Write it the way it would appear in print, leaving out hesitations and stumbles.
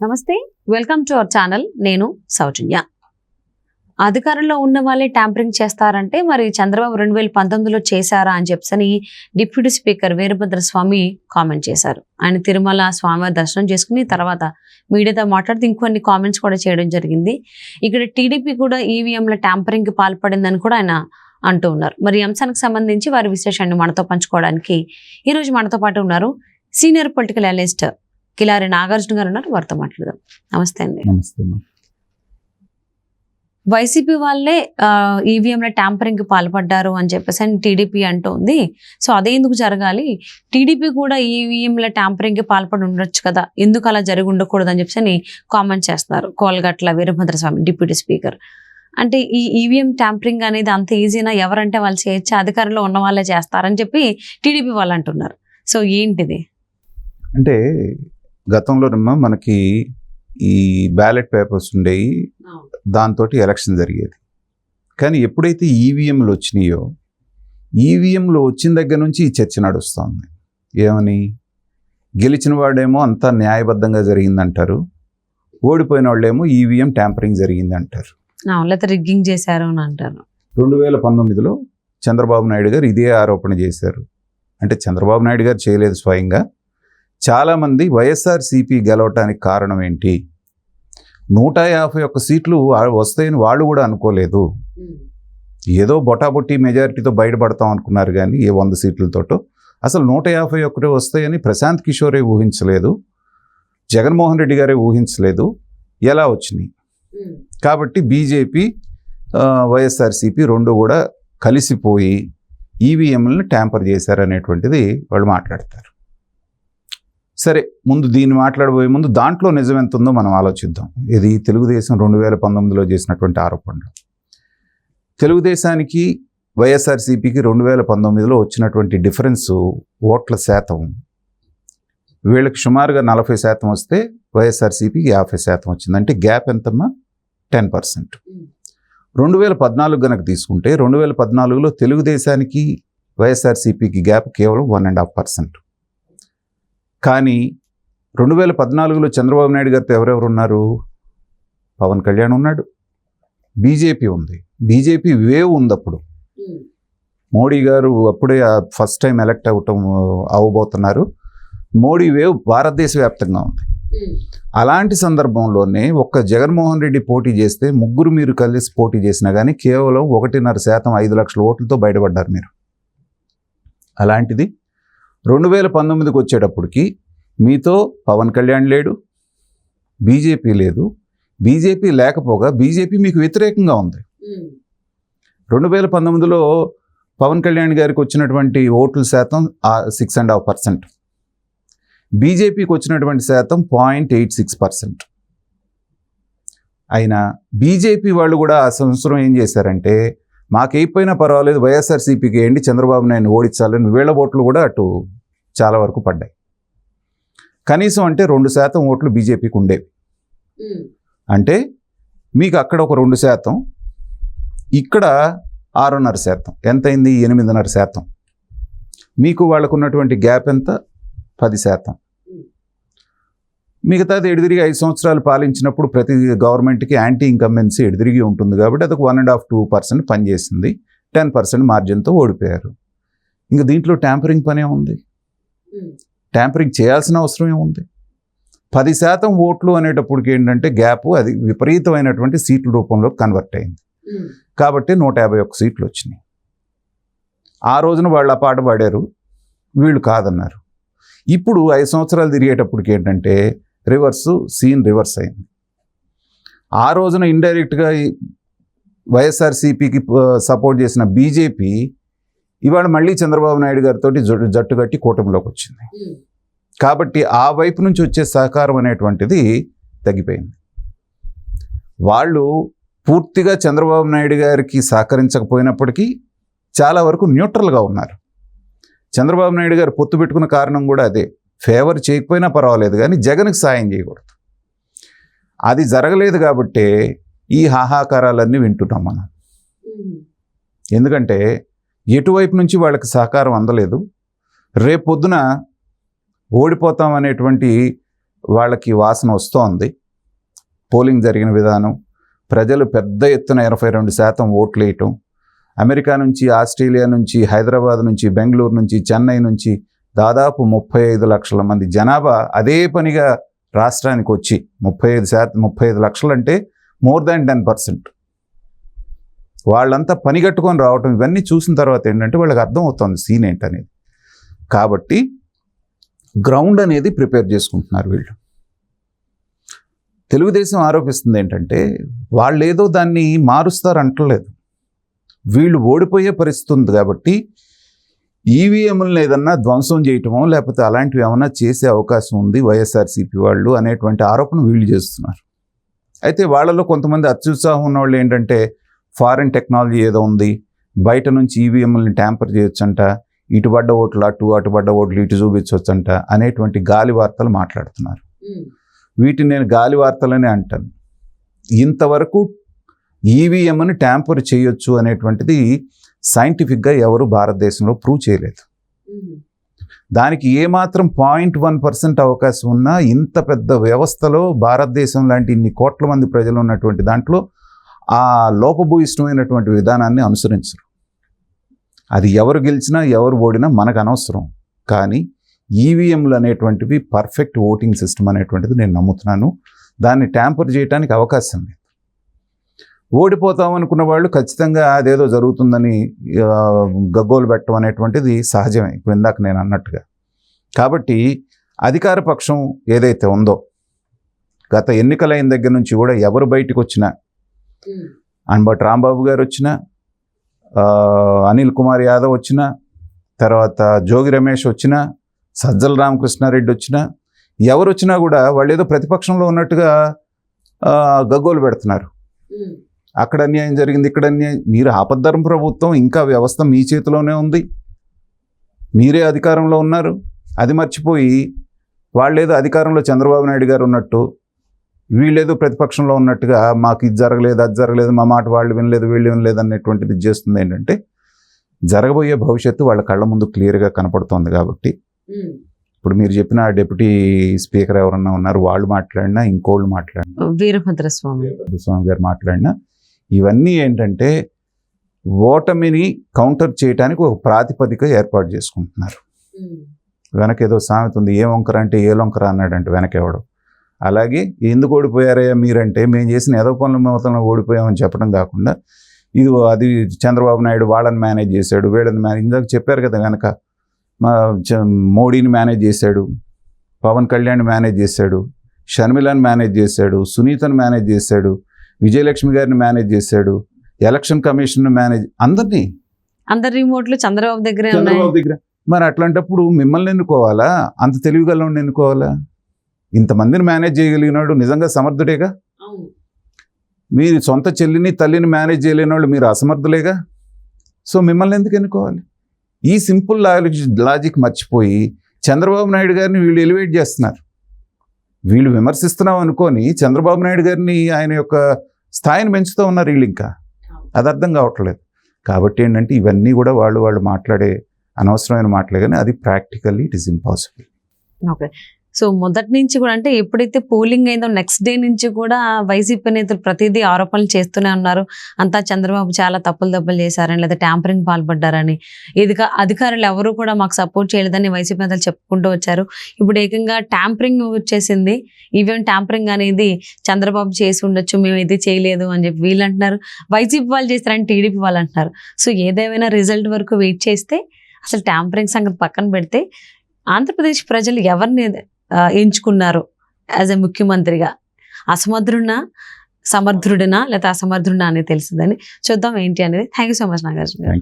నమస్తే, welcome to our channel. నేను సౌజన్య. అధికారంలో ఉన్న వాళ్ళే ట్యాంపరింగ్ చేస్తారంటే మరి చంద్రబాబు 2019లో చేశారా అని చెప్పని డిప్యూటీ స్పీకర్ వీరభద్ర స్వామి కామెంట్ చేశారు. ఆయన తిరుమల స్వామివారి దర్శనం చేసుకుని తర్వాత మీడియాతో మాట్లాడుతూ ఇంకొన్ని కామెంట్స్ కూడా చేయడం జరిగింది. ఇక్కడ టీడీపీ కూడా ఈవీఎంల ట్యాంపరింగ్ కి పాల్పడిందని కూడా ఆయన అంటూ ఉన్నారు. మరి ఈ అంశానికి సంబంధించి వారి విశేషాన్ని మనతో పంచుకోవడానికి ఈ రోజు మనతో పాటు ఉన్నారు senior political analyst Kilari Nagarjuna గారు ఉన్నారు. వారితో మాట్లాడదాం. నమస్తే అండి. వైసీపీ వాళ్ళే ఈవీఎంల ట్యాంపరింగ్ కి పాల్పడ్డారు అని చెప్పేసి టీడీపీ అంటోంది. సో అదే ఎందుకు జరగాలి? టీడీపీ కూడా ఈవీఎంల ట్యాంపరింగ్ కి పాల్పడి ఉండొచ్చు కదా, ఎందుకు అలా జరిగి ఉండకూడదు అని చెప్పేసి కామెంట్ చేస్తున్నారు కోలగట్ల వీరభద్ర స్వామి డిప్యూటీ స్పీకర్. అంటే ఈ ఈవీఎం ట్యాంపరింగ్ అనేది అంత ఈజీనా? ఎవరంటే వాళ్ళు చేయొచ్చు, అధికారంలో ఉన్న వాళ్ళే చేస్తారని చెప్పి టీడీపీ వాళ్ళు అంటున్నారు. సో ఏంటిది అంటే గతంలో మనకి ఈ బ్యాలెట్ పేపర్స్ ఉండేవి, దాంతో ఎలక్షన్ జరిగేది. కానీ ఎప్పుడైతే ఈవీఎంలు వచ్చినాయో, ఈవీఎంలు వచ్చిన దగ్గర నుంచి ఈ చర్చ నడుస్తుంది. ఏమని? గెలిచిన వాడేమో అంతా న్యాయబద్ధంగా జరిగిందంటారు, ఓడిపోయిన వాళ్ళేమో ఈవీఎం ట్యాంపరింగ్ జరిగిందంటారు, లేకపోతే రిగ్గింగ్ చేశారు అని అంటారు. 2019లో చంద్రబాబు నాయుడు గారు ఇదే ఆరోపణ చేశారు. అంటే చంద్రబాబు నాయుడు గారు చేయలేదు స్వయంగా. చాలామంది వైఎస్ఆర్సీపీ గెలవటానికి కారణం ఏంటి, 151 సీట్లు వస్తాయని వాళ్ళు కూడా అనుకోలేదు. ఏదో బొటాబొట్టి మెజారిటీతో బయటపడతాం అనుకున్నారు. కానీ ఏ 100 సీట్లతోటో అసలు 151 వస్తాయని ప్రశాంత్ కిషోరే ఊహించలేదు, జగన్మోహన్ రెడ్డి గారే ఊహించలేదు. ఎలా వచ్చినాయి? కాబట్టి బీజేపీ వైఎస్ఆర్సీపీ రెండు కూడా కలిసిపోయి ఈవీఎంలను ట్యాంపర్ చేశారనేటువంటిది వాళ్ళు మాట్లాడతారు. సరే, ముందు దీన్ని మాట్లాడబోయే ముందు దాంట్లో నిజం ఎంత ఉందో మనం ఆలోచిద్దాం. ఇది తెలుగుదేశం 2019లో చేసినటువంటి ఆరోపణలు. తెలుగుదేశానికి వైఎస్ఆర్సీపీకి 2019లో వచ్చినటువంటి డిఫరెన్స్ ఓట్ల శాతం, వీళ్ళకి సుమారుగా 40% వస్తే వైఎస్ఆర్సీపీకి 50% వచ్చింది. అంటే గ్యాప్ ఎంతమ్మా? 10%. 2014 కనుక తీసుకుంటే 2014లో తెలుగుదేశానికి వైఎస్ఆర్సీపీకి గ్యాప్ కేవలం 1.5%. కానీ 2014లో చంద్రబాబు నాయుడు గారితో ఎవరెవరు ఉన్నారు? పవన్ కళ్యాణ్ ఉన్నాడు, బీజేపీ ఉంది, బీజేపీ వేవ్ ఉంది. అప్పుడు మోడీ గారు అప్పుడే ఫస్ట్ టైం ఎలక్ట్ అవ్వబోతున్నారు. మోడీ వేవ్ భారతదేశ వ్యాప్తంగా ఉంది. అలాంటి సందర్భంలోనే ఒక్క జగన్మోహన్ రెడ్డి పోటీ చేస్తే, ముగ్గురు మీరు కలిసి పోటీ చేసినా కానీ కేవలం 1.5%, 5 లక్షల ఓట్లతో బయటపడ్డారు మీరు. అలాంటిది 2019కి వచ్చేటప్పటికి మీతో పవన్ కళ్యాణ్ లేడు, బీజేపీ లేదు. బీజేపీ లేకపోగా బీజేపీ మీకు వ్యతిరేకంగా ఉంది. 2019లో పవన్ కళ్యాణ్ గారికి వచ్చినటువంటి ఓట్ల శాతం 6.5%, బీజేపీకి వచ్చినటువంటి శాతం 0.86%. అయినా బీజేపీ వాళ్ళు కూడా ఆ సంవత్సరం ఏం చేశారంటే, మాకైపోయినా పర్వాలేదు వైఎస్ఆర్సీపీకి ఏంటి, చంద్రబాబు నాయుడు ఓడించాలని వీళ్ళ ఓట్లు కూడా అటు చాలా వరకు పడ్డాయి. కనీసం అంటే 2% ఓట్లు బీజేపీకి ఉండేవి. అంటే మీకు అక్కడ ఒక 2%, ఇక్కడ 6.5%, ఎంతైంది? 8.5%. మీకు వాళ్ళకు ఉన్నటువంటి గ్యాప్ ఎంత? 10%. మిగతాది ఎడిదిరిగి 5 సంవత్సరాలు పాలించినప్పుడు ప్రతి గవర్నమెంట్కి యాంటీ ఇన్కంబెన్సీ ఎడిదిరిగి ఉంటుంది కాబట్టి అదొక 1.5-2% పనిచేసింది. 10% మార్జిన్తో ఓడిపోయారు. ఇంకా దీంట్లో ట్యాంపరింగ్ పనే ఉంది, ట్యాంపరింగ్ చేయాల్సిన అవసరం ఏముంది? 10% ఓట్లు అనేటప్పటికి ఏంటంటే గ్యాప్ అది విపరీతమైనటువంటి సీట్ల రూపంలో కన్వర్ట్ అయింది. కాబట్టి 151 సీట్లు వచ్చినాయి. ఆ రోజున వాళ్ళు ఆ పాట పాడారు, వీళ్ళు కాదన్నారు. ఇప్పుడు 5 సంవత్సరాలు తిరిగేటప్పటికి ఏంటంటే సీన్ రివర్స్ అయింది. ఆ రోజున ఇండైరెక్ట్గా వైఎస్ఆర్సీపీకి సపోర్ట్ చేసిన బీజేపీ ఇవాళ మళ్ళీ చంద్రబాబు నాయుడు గారితో జట్టు కట్టి కూటమిలోకి వచ్చింది. కాబట్టి ఆ వైపు నుంచి వచ్చే సహకారం అనేటువంటిది తగ్గిపోయింది. వాళ్ళు పూర్తిగా చంద్రబాబు నాయుడు గారికి సహకరించకపోయినప్పటికీ చాలా వరకు న్యూట్రల్గా ఉన్నారు. చంద్రబాబు నాయుడు గారు పొత్తు పెట్టుకున్న కారణం కూడా అదే, ఫేవర్ చేయకపోయినా పర్వాలేదు కానీ జగన్కి సాయం చేయకూడదు. అది జరగలేదు కాబట్టే ఈ హాహాకారాలన్నీ వింటున్నాం మనం. ఎందుకంటే ఎటువైపు నుంచి వాళ్ళకి సహకారం అందలేదు. రేపొద్దున ఓడిపోతాం అనేటువంటి వాళ్ళకి వాసన వస్తోంది. పోలింగ్ జరిగిన విధానం, ప్రజలు పెద్ద ఎత్తున 82% ఓట్లు వేయటం, అమెరికా నుంచి, ఆస్ట్రేలియా నుంచి, హైదరాబాద్ నుంచి, బెంగళూరు నుంచి, చెన్నై నుంచి దాదాపు 35 లక్షల మంది జనాభా అదే పనిగా రాష్ట్రానికి వచ్చి 35 లక్షలు అంటే మోర్ దాన్ 10%. వాళ్ళంతా పని కట్టుకొని రావటం, ఇవన్నీ చూసిన తర్వాత ఏంటంటే వాళ్ళకి అర్థమవుతుంది సీన్ ఏంటనేది. కాబట్టి గ్రౌండ్ అనేది ప్రిపేర్ చేసుకుంటున్నారు వీళ్ళు. తెలుగుదేశం ఆరోపిస్తుంది ఏంటంటే వాళ్ళు ఏదో దాన్ని మారుస్తారు అంటలేదు. వీళ్ళు ఓడిపోయే పరిస్థితి ఉంది కాబట్టి ఈవీఎంలను ఏదన్నా ధ్వంసం చేయటమో లేకపోతే అలాంటివి ఏమన్నా చేసే అవకాశం ఉంది వైఎస్ఆర్సీపీ వాళ్ళు అనేటువంటి ఆరోపణ వీళ్ళు చేస్తున్నారు. అయితే వాళ్ళలో కొంతమంది అత్యుత్సాహం ఉన్న వాళ్ళు ఏంటంటే ఫారిన్ టెక్నాలజీ ఏదో ఉంది, బయట నుంచి ఈవీఎంలని ట్యాంపర్ చేయొచ్చంట, ఇటు పడ్డ ఓట్లు అటు పడ్డ ఓట్లు ఇటు చూపించవచ్చంట అనేటువంటి గాలి వార్తలు మాట్లాడుతున్నారు. వీటిని నేను గాలి వార్తలనే అంటాను. ఇంతవరకు ఈవీఎంని ట్యాంపర్ చేయొచ్చు అనేటువంటిది సైంటిఫిక్గా ఎవరు భారతదేశంలో ప్రూవ్ చేయలేదు. దానికి ఏమాత్రం 0.1% అవకాశం ఉన్నా ఇంత పెద్ద వ్యవస్థలో భారతదేశం లాంటి ఇన్ని కోట్ల మంది ప్రజలు ఉన్నటువంటి దాంట్లో ఆ లోపభూయిష్టమైనటువంటి విధానాన్ని అనుసరించరు. అది ఎవరు గెలిచినా ఎవరు ఓడినా మనకు అనవసరం. కానీ ఈవీఎంలు అనేటువంటివి పర్ఫెక్ట్ ఓటింగ్ సిస్టమ్ అనేటువంటిది నేను నమ్ముతున్నాను. దాన్ని ట్యాంపర్ చేయడానికి అవకాశం లేదు. ఓడిపోతాం అనుకున్న వాళ్ళు ఖచ్చితంగా అదేదో జరుగుతుందని గగ్గోలు పెట్టడం అనేటువంటిది సహజమే, ఇప్పుడు ఇందాక నేను అన్నట్టుగా. కాబట్టి అధికార పక్షం ఏదైతే ఉందో గత ఎన్నికలైన దగ్గర నుంచి కూడా ఎవరు బయటకు వచ్చినా, అంబటి రాంబాబు గారు వచ్చినా, అనిల్ కుమార్ యాదవ్ వచ్చినా, తర్వాత జోగి రమేష్ వచ్చినా, సజ్జల రామకృష్ణారెడ్డి వచ్చినా, ఎవరు వచ్చినా కూడా వాళ్ళు ఏదో ప్రతిపక్షంలో ఉన్నట్టుగా గగ్గోలు పెడుతున్నారు. అక్కడ అన్యాయం జరిగింది, ఇక్కడ అన్యాయం. మీరు ఆపద్ధర్మ ప్రభుత్వం, ఇంకా వ్యవస్థ మీ చేతిలోనే ఉంది, మీరే అధికారంలో ఉన్నారు. అది మర్చిపోయి వాళ్ళేదో అధికారంలో చంద్రబాబు నాయుడు గారు ఉన్నట్టు, వీళ్ళేదో ప్రతిపక్షంలో ఉన్నట్టుగా మాకు ఇది జరగలేదు, అది జరగలేదు, మా మాట వాళ్ళు వినలేదు, వీళ్ళు వినలేదు అనేటువంటిది చేస్తుంది. ఏంటంటే జరగబోయే భవిష్యత్తు వాళ్ళ కళ్ళ ముందు క్లియర్గా కనపడుతోంది. కాబట్టి ఇప్పుడు మీరు చెప్పిన డిప్యూటీ స్పీకర్ ఎవరన్నా ఉన్నారు, వాళ్ళు మాట్లాడినా, ఇంకోళ్ళు మాట్లాడినా, వీరభద్రస్వామి గారు మాట్లాడినా, ఇవన్నీ ఏంటంటే ఓటమిని కౌంటర్ చేయడానికి ఒక ప్రాతిపదిక ఏర్పాటు చేసుకుంటున్నారు. వెనక ఏదో సామెత ఉంది, ఏ వంకర అంటే ఏ లొంకర అన్నాడంటే వెనకెవడు. అలాగే ఎందుకు ఓడిపోయారయ్యా మీరంటే మేము చేసిన ఏదో పనుల మొత్తంలో ఓడిపోయామని చెప్పడం కాకుండా అది చంద్రబాబు నాయుడు వాళ్ళని మేనేజ్ చేశాడు, వీళ్ళని మేనేజ్, ఇందాక చెప్పారు కదా, వెనక మోడీని మేనేజ్ చేశాడు, పవన్ కళ్యాణ్ మేనేజ్ చేశాడు, షర్మిలను మేనేజ్ చేశాడు, సునీతను మేనేజ్ చేశాడు, విజయలక్ష్మి గారిని మేనేజ్ చేశాడు, ఎలక్షన్ కమిషన్ మేనేజ్, అందరి రిమోట్లు చంద్రబాబు దగ్గర. మరి అట్లాంటప్పుడు మిమ్మల్ని ఎన్నుకోవాలా? అంత తెలివిగలను ఎన్నుకోవాలా? ఇంతమందిని మేనేజ్ చేయగలిగినాడు నిజంగా సమర్థుడేగా. మీరు సొంత చెల్లిని తల్లిని మేనేజ్ చేయలేని వాళ్ళు మీరు అసమర్థులేగా. సో మిమ్మల్ని ఎందుకు ఎన్నుకోవాలి? ఈ సింపుల్ లాజిక్ మర్చిపోయి చంద్రబాబు నాయుడు గారిని వీళ్ళు ఎలివేట్ చేస్తున్నారు. వీళ్ళు విమర్శిస్తున్నాం అనుకొని చంద్రబాబు నాయుడు గారిని, ఆయన యొక్క స్థాయిని పెంచుతూ ఉన్నారు వీళ్ళు. ఇంకా అది అర్థం కావట్లేదు. కాబట్టి ఏంటంటే ఇవన్నీ కూడా వాళ్ళు మాట్లాడే అనవసరమైన మాటలే, కానీ అది practically it is impossible. Okay. So మొదటి నుంచి కూడా, అంటే ఎప్పుడైతే పోలింగ్ అయిందో నెక్స్ట్ డే నుంచి కూడా వైసీపీ నేతలు ప్రతిదీ ఆరోపణలు చేస్తూనే ఉన్నారు. అంతా చంద్రబాబు చాలా తప్పులు చేశారని, లేదా ట్యాంపరింగ్ పాల్పడ్డారని, అధికారులు ఎవరు కూడా మాకు సపోర్ట్ చేయలేదని వైసీపీ నేతలు చెప్పుకుంటూ వచ్చారు. ఇప్పుడు ఏకంగా ట్యాంపరింగ్ వచ్చేసింది. ఈవెన్ ట్యాంపరింగ్ అనేది చంద్రబాబు చేసి ఉండొచ్చు, మేము ఇది చేయలేదు అని చెప్పి వీళ్ళు అంటున్నారు. వైసీపీ వాళ్ళు చేస్తారని టీడీపీ వాళ్ళు అంటున్నారు. సో ఏదేమైనా రిజల్ట్ వరకు వెయిట్ చేస్తే, అసలు ట్యాంపరింగ్ సంగతి పక్కన పెడితే ఆంధ్రప్రదేశ్ ప్రజలు ఎవరిని ఎంచుకున్నారు యాజ్ ఎ ముఖ్యమంత్రిగా? అసమర్థుడునా, సమర్థుడినా, లేదా అసమర్థుడినా అనేది తెలుస్తుందని చూద్దాం ఏంటి అనేది. Thank you so much Nagarjuna గారు.